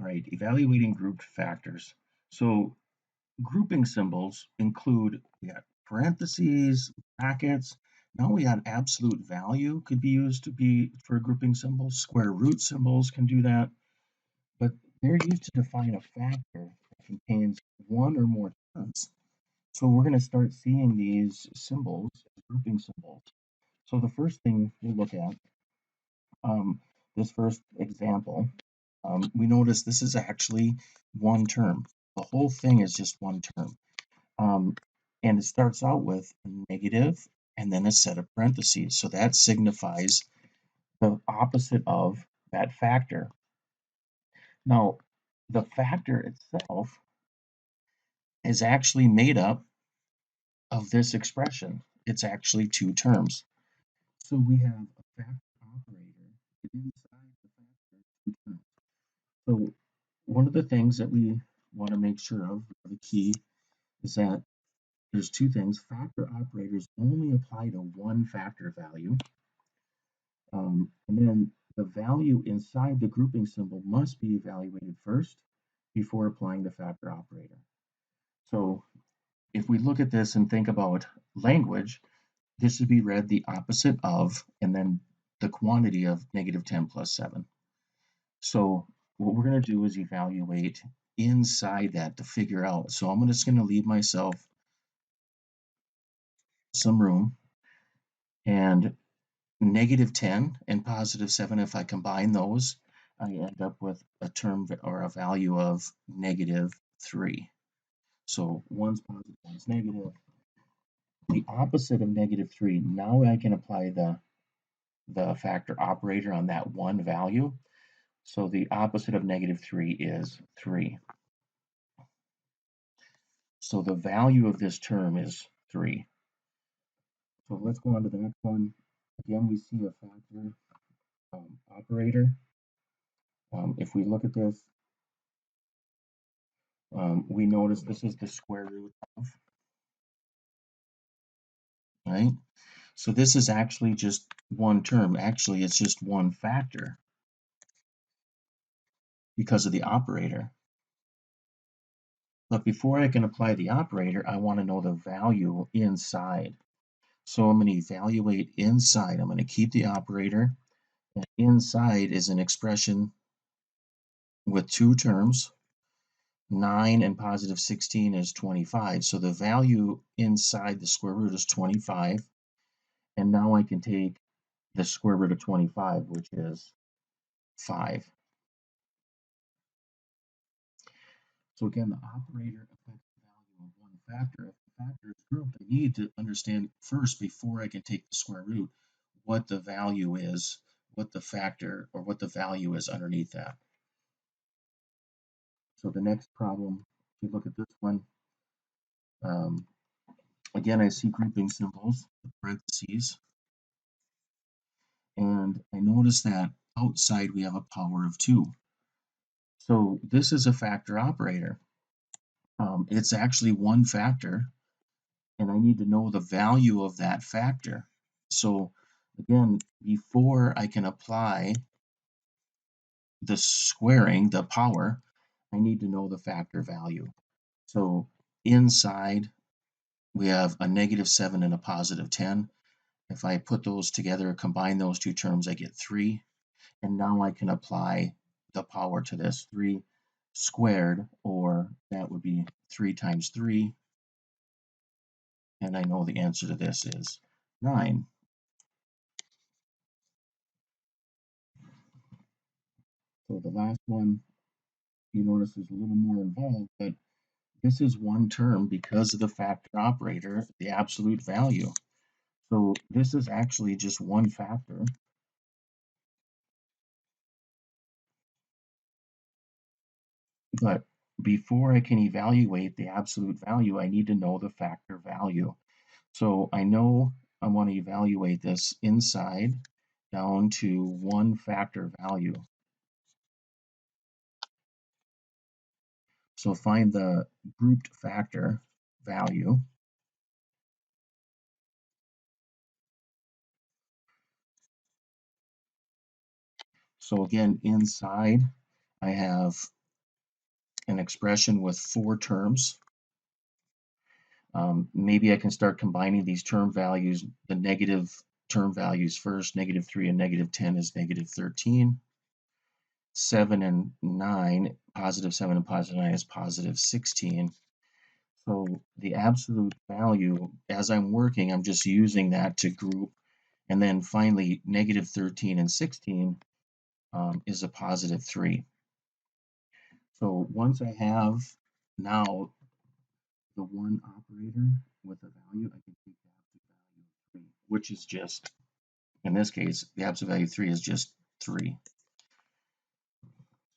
All right, evaluating grouped factors. So grouping symbols include, we got parentheses, brackets. Now we got absolute value could be used to be for grouping symbols. Square root symbols can do that, but they're used to define a factor that contains one or more terms. So we're going to start seeing these symbols as grouping symbols. So the first thing we'll look at, um, this first example, we notice this is actually one term. The whole thing is just one term. Um, and it starts out with a negative and then a set of parentheses. So that signifies the opposite of that factor. Now, the factor itself is actually made up of this expression. It's actually two terms. So we have a factor operator inside the factor two terms. So one of the things that we want to make sure of, the key, is that there's two things. Factor operators only apply to one factor value. And then the value inside the grouping symbol must be evaluated first before applying the factor operator. So if we look at this and think about language, this would be read the opposite of, and then the quantity of negative 10 plus 7. So what we're going to do is evaluate inside that to figure out. So I'm just going to leave myself some room, and negative 10 and positive 7, if I combine those, I end up with a term or a value of negative 3. So one's positive, one's negative. The opposite of negative 3, now I can apply the factor operator on that one value. So the opposite of negative 3 is 3. So the value of this term is 3. So let's go on to the next one. Again, we see a factor operator. If we look at this, we notice this is the square root of, right? So this is actually just one term. Actually, it's just one factor because of the operator. But before I can apply the operator, I want to know the value inside. So I'm going to evaluate inside. I'm going to keep the operator. And inside is an expression with two terms. 9 and positive 16 is 25. So the value inside the square root is 25. And now I can take the square root of 25, which is 5. So again, the operator affects the value of one factor. If the factor is grouped, I need to understand first, before I can take the square root, what the value is, what the factor or what the value is underneath that. So the next problem, if you look at this one, um, again, I see grouping symbols, the parentheses, and I notice that outside we have a power of 2. So this is a factor operator. It's actually one factor, and I need to know the value of that factor. So again, before I can apply the squaring, the power, I need to know the factor value. So inside, we have a negative 7 and a positive 10. If I put those together, combine those two terms, I get 3. And now I can apply the power to this. 3 squared, or that would be 3 times 3. And I know the answer to this is 9. So the last one, you notice is a little more involved, but this is one term because of the factor operator, the absolute value. So this is actually just one factor. But before I can evaluate the absolute value, I need to know the factor value. So I know I want to evaluate this inside down to one factor value. So find the grouped factor value. So again, inside I have an expression with 4 terms. Maybe I can start combining these term values, the negative term values first. -3 and -10 is -13. 7 and 9, +7 and +9 is +16. So the absolute value, as I'm working, I'm just using that to group. And then finally, -13 and 16 is a +3. So once I have now the one operator with a value, I can take the absolute value of 3, which is just, in this case, the absolute value of 3 is just 3.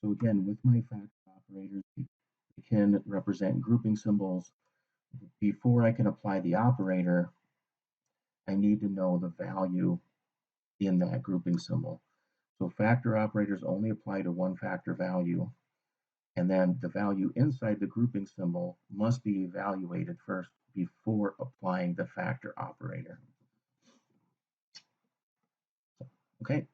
So again, with my factor operators, they can represent grouping symbols. Before I can apply the operator, I need to know the value in that grouping symbol. So factor operators only apply to one factor value, and then the value inside the grouping symbol must be evaluated first before applying the factor operator. Okay.